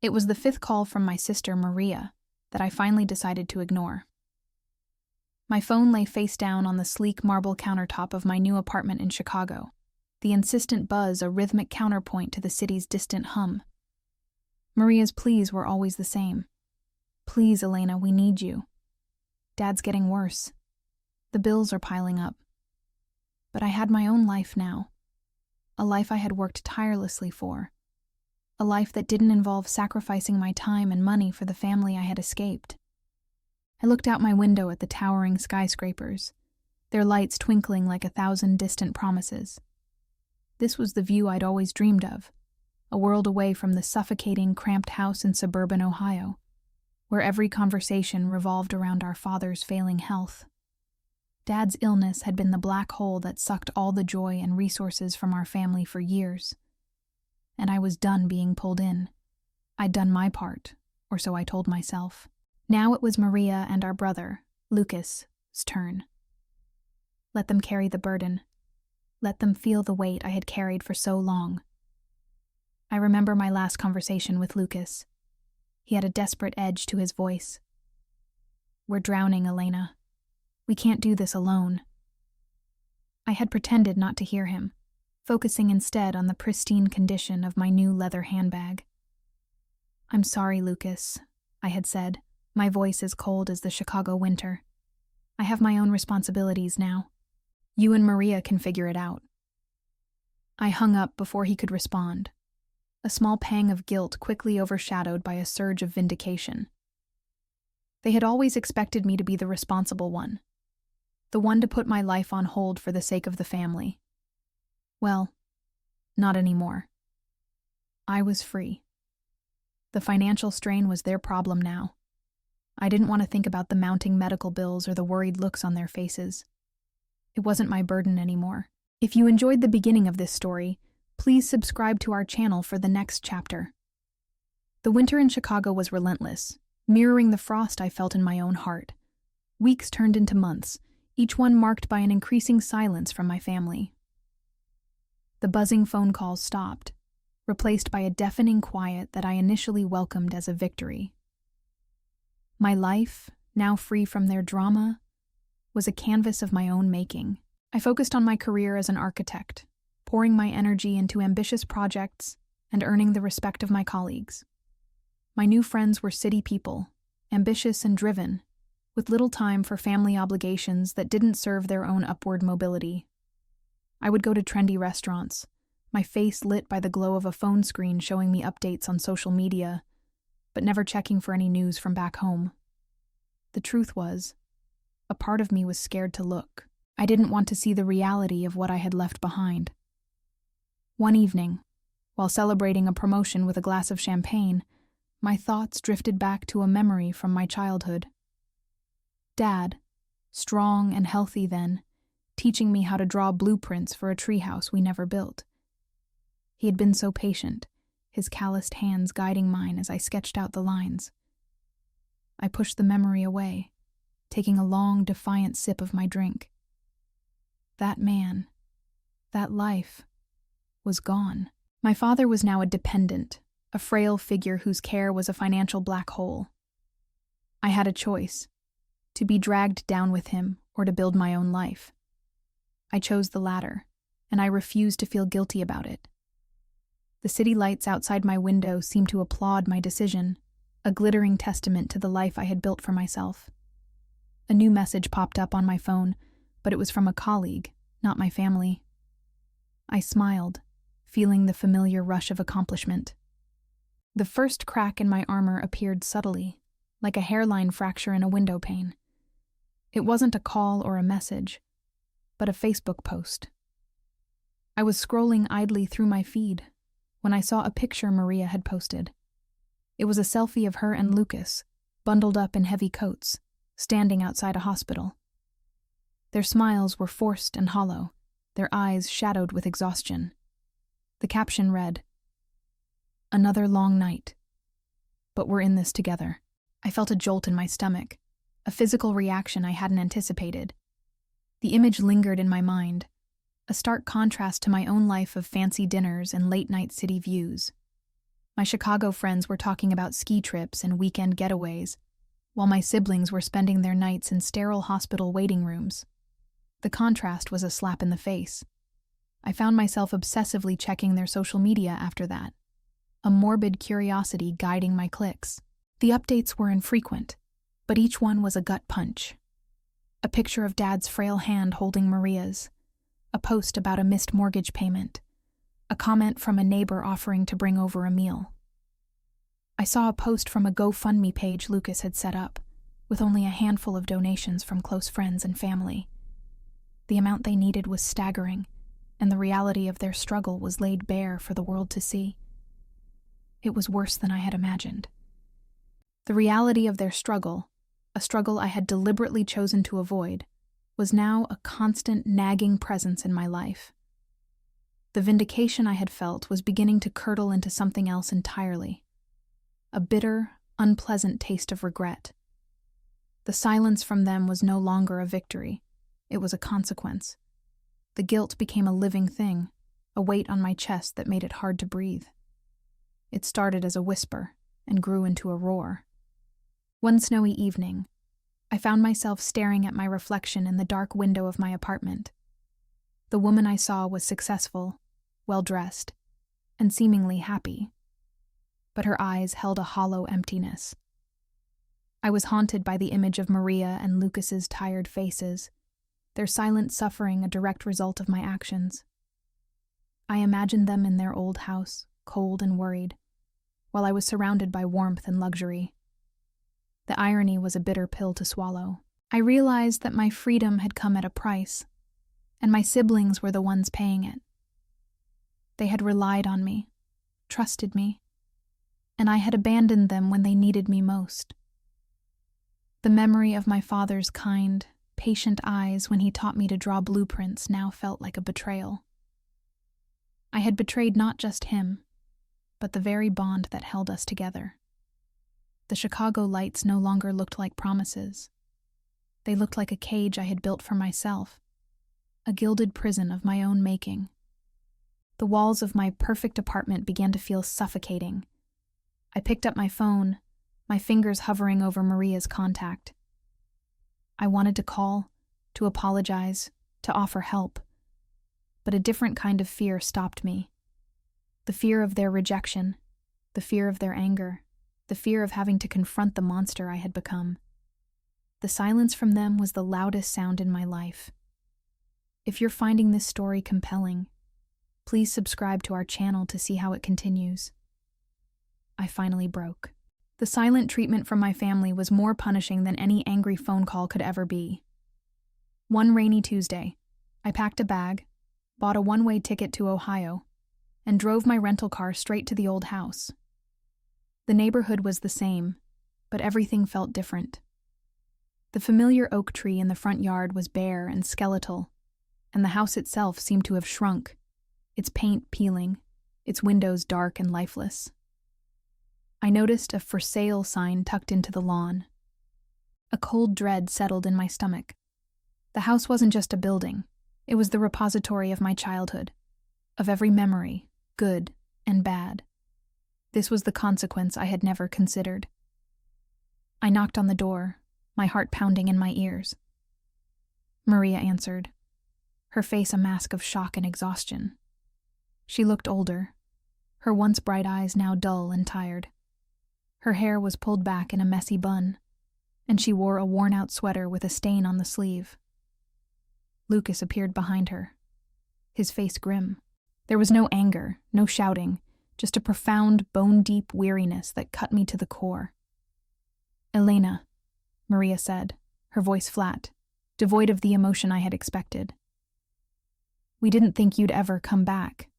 It was the fifth call from my sister, Maria, that I finally decided to ignore. My phone lay face down on the sleek marble countertop of my new apartment in Chicago, the insistent buzz a rhythmic counterpoint to the city's distant hum. Maria's pleas were always the same. "Please, Elena, we need you. Dad's getting worse. The bills are piling up." But I had my own life now, a life I had worked tirelessly for, a life that didn't involve sacrificing my time and money for the family I had escaped. I looked out my window at the towering skyscrapers, their lights twinkling like 1,000 distant promises. This was the view I'd always dreamed of, a world away from the suffocating, cramped house in suburban Ohio, where every conversation revolved around our father's failing health. Dad's illness had been the black hole that sucked all the joy and resources from our family for years. And I was done being pulled in. I'd done my part, or so I told myself. Now it was Maria and our brother, Lucas's turn. Let them carry the burden. Let them feel the weight I had carried for so long. I remember my last conversation with Lucas. He had a desperate edge to his voice. "We're drowning, Elena. We can't do this alone." I had pretended not to hear him, focusing instead on the pristine condition of my new leather handbag. "I'm sorry, Lucas," I had said, my voice as cold as the Chicago winter. "I have my own responsibilities now. You and Maria can figure it out." I hung up before he could respond, a small pang of guilt quickly overshadowed by a surge of vindication. They had always expected me to be the responsible one, the one to put my life on hold for the sake of the family. Well, not anymore. I was free. The financial strain was their problem now. I didn't want to think about the mounting medical bills or the worried looks on their faces. It wasn't my burden anymore. If you enjoyed the beginning of this story, please subscribe to our channel for the next chapter. The winter in Chicago was relentless, mirroring the frost I felt in my own heart. Weeks turned into months, each one marked by an increasing silence from my family. The buzzing phone calls stopped, replaced by a deafening quiet that I initially welcomed as a victory. My life, now free from their drama, was a canvas of my own making. I focused on my career as an architect, pouring my energy into ambitious projects and earning the respect of my colleagues. My new friends were city people, ambitious and driven, with little time for family obligations that didn't serve their own upward mobility. I would go to trendy restaurants, my face lit by the glow of a phone screen showing me updates on social media, but never checking for any news from back home. The truth was, a part of me was scared to look. I didn't want to see the reality of what I had left behind. One evening, while celebrating a promotion with a glass of champagne, my thoughts drifted back to a memory from my childhood. Dad, strong and healthy then, teaching me how to draw blueprints for a treehouse we never built. He had been so patient, his calloused hands guiding mine as I sketched out the lines. I pushed the memory away, taking a long, defiant sip of my drink. That man, that life, was gone. My father was now a dependent, a frail figure whose care was a financial black hole. I had a choice, to be dragged down with him or to build my own life. I chose the latter, and I refused to feel guilty about it. The city lights outside my window seemed to applaud my decision, a glittering testament to the life I had built for myself. A new message popped up on my phone, but it was from a colleague, not my family. I smiled, feeling the familiar rush of accomplishment. The first crack in my armor appeared subtly, like a hairline fracture in a window pane. It wasn't a call or a message, but a Facebook post. I was scrolling idly through my feed when I saw a picture Maria had posted. It was a selfie of her and Lucas, bundled up in heavy coats, standing outside a hospital. Their smiles were forced and hollow, their eyes shadowed with exhaustion. The caption read, "Another long night, but we're in this together." I felt a jolt in my stomach, a physical reaction I hadn't anticipated. The image lingered in my mind, a stark contrast to my own life of fancy dinners and late-night city views. My Chicago friends were talking about ski trips and weekend getaways, while my siblings were spending their nights in sterile hospital waiting rooms. The contrast was a slap in the face. I found myself obsessively checking their social media after that, a morbid curiosity guiding my clicks. The updates were infrequent, but each one was a gut punch. A picture of Dad's frail hand holding Maria's, a post about a missed mortgage payment, a comment from a neighbor offering to bring over a meal. I saw a post from a GoFundMe page Lucas had set up, with only a handful of donations from close friends and family. The amount they needed was staggering, and the reality of their struggle was laid bare for the world to see. It was worse than I had imagined. The reality of their struggle, a struggle I had deliberately chosen to avoid, was now a constant nagging presence in my life. The vindication I had felt was beginning to curdle into something else entirely. A bitter, unpleasant taste of regret. The silence from them was no longer a victory. It was a consequence. The guilt became a living thing, a weight on my chest that made it hard to breathe. It started as a whisper and grew into a roar. One snowy evening, I found myself staring at my reflection in the dark window of my apartment. The woman I saw was successful, well-dressed, and seemingly happy, but her eyes held a hollow emptiness. I was haunted by the image of Maria and Lucas's tired faces, their silent suffering a direct result of my actions. I imagined them in their old house, cold and worried, while I was surrounded by warmth and luxury. The irony was a bitter pill to swallow. I realized that my freedom had come at a price, and my siblings were the ones paying it. They had relied on me, trusted me, and I had abandoned them when they needed me most. The memory of my father's kind, patient eyes when he taught me to draw blueprints now felt like a betrayal. I had betrayed not just him, but the very bond that held us together. The Chicago lights no longer looked like promises. They looked like a cage I had built for myself, a gilded prison of my own making. The walls of my perfect apartment began to feel suffocating. I picked up my phone, my fingers hovering over Maria's contact. I wanted to call, to apologize, to offer help, but a different kind of fear stopped me. The fear of their rejection, the fear of their anger, the fear of having to confront the monster I had become. The silence from them was the loudest sound in my life. If you're finding this story compelling, please subscribe to our channel to see how it continues. I finally broke. The silent treatment from my family was more punishing than any angry phone call could ever be. One rainy Tuesday, I packed a bag, bought a one-way ticket to Ohio, and drove my rental car straight to the old house. The neighborhood was the same, but everything felt different. The familiar oak tree in the front yard was bare and skeletal, and the house itself seemed to have shrunk, its paint peeling, its windows dark and lifeless. I noticed a "for sale" sign tucked into the lawn. A cold dread settled in my stomach. The house wasn't just a building, it was the repository of my childhood, of every memory, good and bad. This was the consequence I had never considered. I knocked on the door, my heart pounding in my ears. Maria answered, her face a mask of shock and exhaustion. She looked older, her once bright eyes now dull and tired. Her hair was pulled back in a messy bun, and she wore a worn-out sweater with a stain on the sleeve. Lucas appeared behind her, his face grim. There was no anger, no shouting, just a profound, bone-deep weariness that cut me to the core. "Elena," Maria said, her voice flat, devoid of the emotion I had expected. "We didn't think you'd ever come back."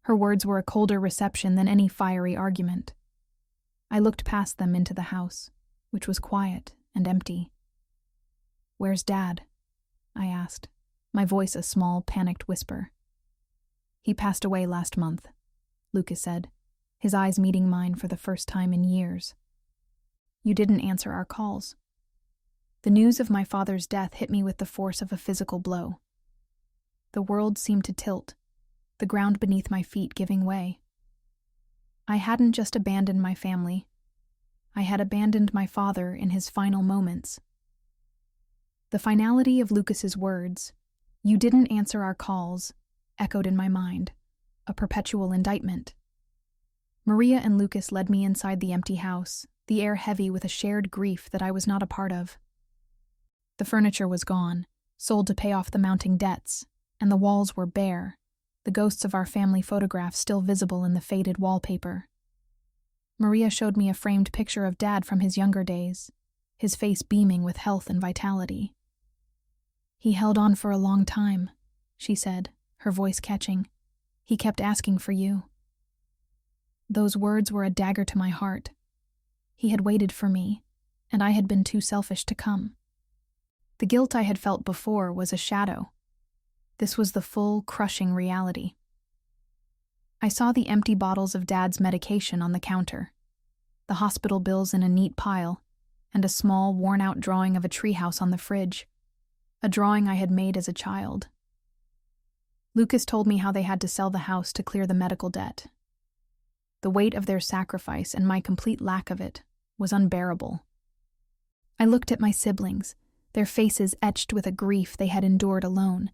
Her words were a colder reception than any fiery argument. I looked past them into the house, which was quiet and empty. "Where's Dad?" I asked, my voice a small, panicked whisper. "He passed away last month," Lucas said, his eyes meeting mine for the first time in years. "You didn't answer our calls." The news of my father's death hit me with the force of a physical blow. The world seemed to tilt, the ground beneath my feet giving way. I hadn't just abandoned my family. I had abandoned my father in his final moments. The finality of Lucas's words, "You didn't answer our calls," echoed in my mind, a perpetual indictment. Maria and Lucas led me inside the empty house, the air heavy with a shared grief that I was not a part of. The furniture was gone, sold to pay off the mounting debts, and the walls were bare, the ghosts of our family photographs still visible in the faded wallpaper. Maria showed me a framed picture of Dad from his younger days, his face beaming with health and vitality. "He held on for a long time," she said, her voice catching. "He kept asking for you." Those words were a dagger to my heart. He had waited for me, and I had been too selfish to come. The guilt I had felt before was a shadow. This was the full, crushing reality. I saw the empty bottles of Dad's medication on the counter, the hospital bills in a neat pile, and a small, worn-out drawing of a treehouse on the fridge, a drawing I had made as a child. Lucas told me how they had to sell the house to clear the medical debt. The weight of their sacrifice and my complete lack of it was unbearable. I looked at my siblings, their faces etched with a grief they had endured alone,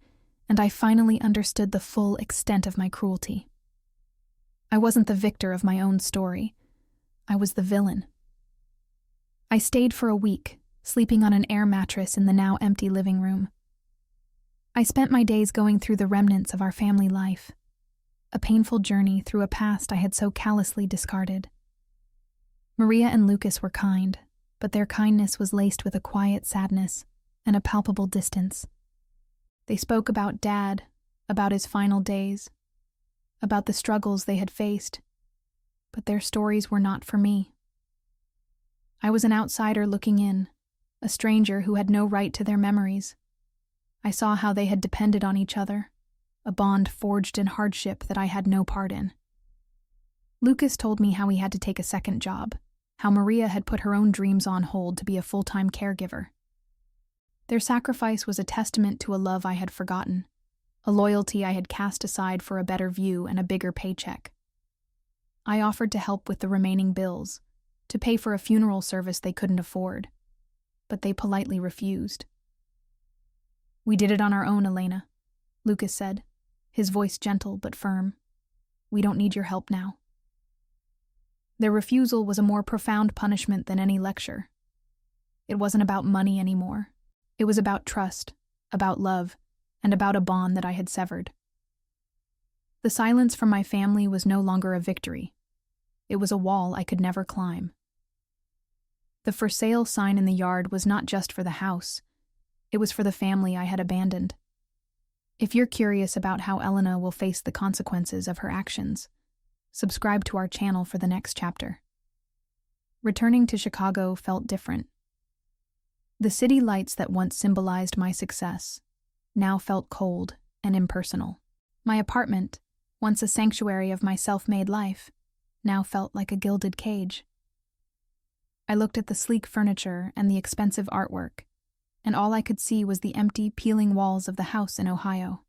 and I finally understood the full extent of my cruelty. I wasn't the victor of my own story. I was the villain. I stayed for a week, sleeping on an air mattress in the now empty living room. I spent my days going through the remnants of our family life, a painful journey through a past I had so callously discarded. Maria and Lucas were kind, but their kindness was laced with a quiet sadness and a palpable distance. They spoke about Dad, about his final days, about the struggles they had faced, but their stories were not for me. I was an outsider looking in, a stranger who had no right to their memories. I saw how they had depended on each other, a bond forged in hardship that I had no part in. Lucas told me how he had to take a second job, how Maria had put her own dreams on hold to be a full-time caregiver. Their sacrifice was a testament to a love I had forgotten, a loyalty I had cast aside for a better view and a bigger paycheck. I offered to help with the remaining bills, to pay for a funeral service they couldn't afford, but they politely refused. "We did it on our own, Elena," Lucas said, his voice gentle but firm. "We don't need your help now." Their refusal was a more profound punishment than any lecture. It wasn't about money anymore. It was about trust, about love, and about a bond that I had severed. The silence from my family was no longer a victory. It was a wall I could never climb. The for sale sign in the yard was not just for the house. It was for the family I had abandoned. If you're curious about how Elena will face the consequences of her actions, subscribe to our channel for the next chapter. Returning to Chicago felt different. The city lights that once symbolized my success now felt cold and impersonal. My apartment, once a sanctuary of my self-made life, now felt like a gilded cage. I looked at the sleek furniture and the expensive artwork, and all I could see was the empty, peeling walls of the house in Ohio.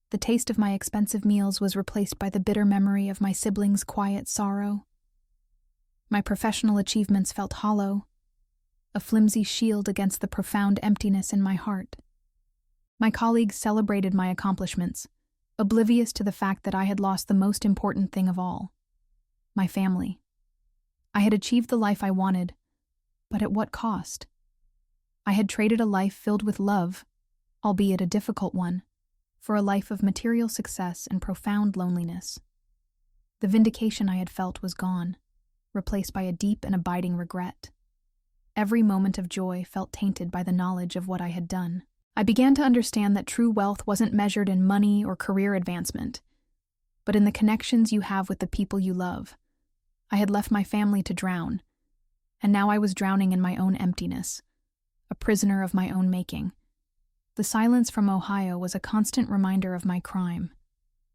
The taste of my expensive meals was replaced by the bitter memory of my siblings' quiet sorrow. My professional achievements felt hollow, a flimsy shield against the profound emptiness in my heart. My colleagues celebrated my accomplishments, oblivious to the fact that I had lost the most important thing of all, my family. I had achieved the life I wanted, but at what cost? I had traded a life filled with love, albeit a difficult one, for a life of material success and profound loneliness. The vindication I had felt was gone, replaced by a deep and abiding regret. Every moment of joy felt tainted by the knowledge of what I had done. I began to understand that true wealth wasn't measured in money or career advancement, but in the connections you have with the people you love. I had left my family to drown, and now I was drowning in my own emptiness, a prisoner of my own making. The silence from Ohio was a constant reminder of my crime,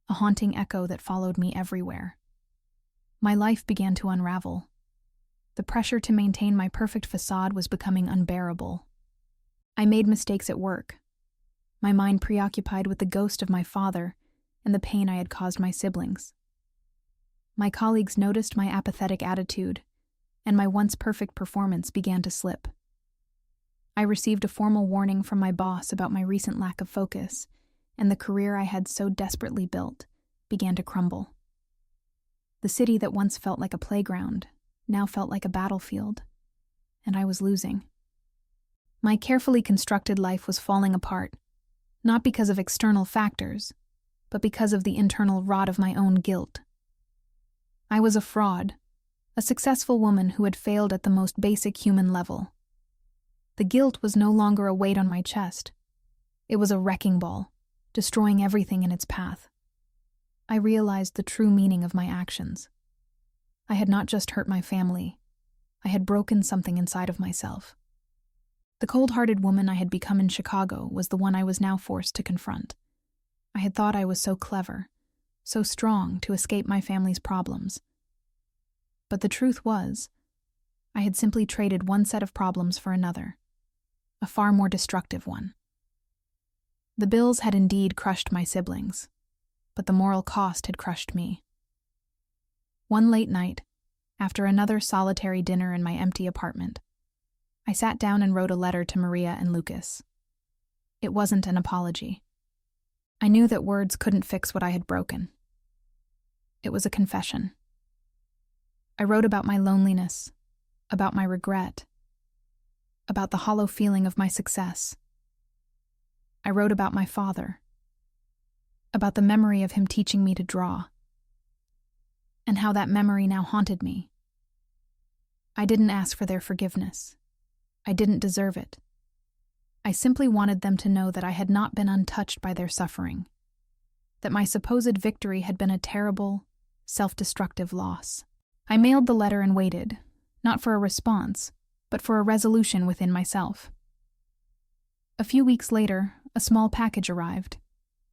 a haunting echo that followed me everywhere. My life began to unravel. The pressure to maintain my perfect facade was becoming unbearable. I made mistakes at work, my mind preoccupied with the ghost of my father and the pain I had caused my siblings. My colleagues noticed my apathetic attitude, and my once perfect performance began to slip. I received a formal warning from my boss about my recent lack of focus, and the career I had so desperately built began to crumble. The city that once felt like a playground now felt like a battlefield, and I was losing. My carefully constructed life was falling apart, not because of external factors, but because of the internal rot of my own guilt. I was a fraud, a successful woman who had failed at the most basic human level. The guilt was no longer a weight on my chest. It was a wrecking ball, destroying everything in its path. I realized the true meaning of my actions. I had not just hurt my family. I had broken something inside of myself. The cold-hearted woman I had become in Chicago was the one I was now forced to confront. I had thought I was so clever, so strong to escape my family's problems. But the truth was, I had simply traded one set of problems for another, a far more destructive one. The bills had indeed crushed my siblings, but the moral cost had crushed me. One late night, after another solitary dinner in my empty apartment, I sat down and wrote a letter to Maria and Lucas. It wasn't an apology. I knew that words couldn't fix what I had broken. It was a confession. I wrote about my loneliness, about my regret, about the hollow feeling of my success. I wrote about my father, about the memory of him teaching me to draw, and how that memory now haunted me. I didn't ask for their forgiveness. I didn't deserve it. I simply wanted them to know that I had not been untouched by their suffering, that my supposed victory had been a terrible, self-destructive loss. I mailed the letter and waited, not for a response, but for a resolution within myself. A few weeks later, a small package arrived.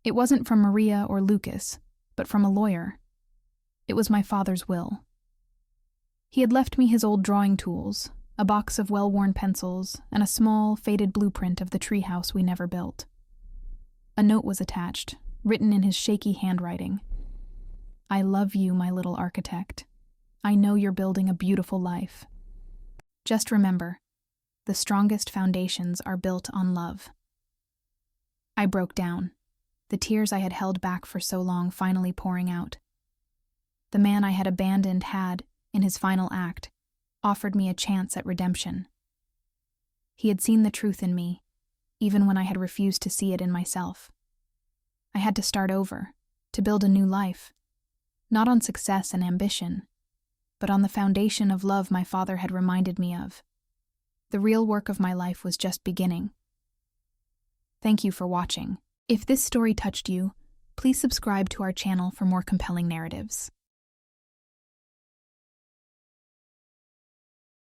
It wasn't from Maria or Lucas, but from a lawyer. It was my father's will. He had left me his old drawing tools, a box of well-worn pencils, and a small, faded blueprint of the treehouse we never built. A note was attached, written in his shaky handwriting. "I love you, my little architect. I know you're building a beautiful life. Just remember, the strongest foundations are built on love." I broke down, the tears I had held back for so long finally pouring out. The man I had abandoned had, in his final act, offered me a chance at redemption. He had seen the truth in me, even when I had refused to see it in myself. I had to start over, to build a new life, not on success and ambition, but on the foundation of love my father had reminded me of. The real work of my life was just beginning. Thank you for watching. If this story touched you, please subscribe to our channel for more compelling narratives.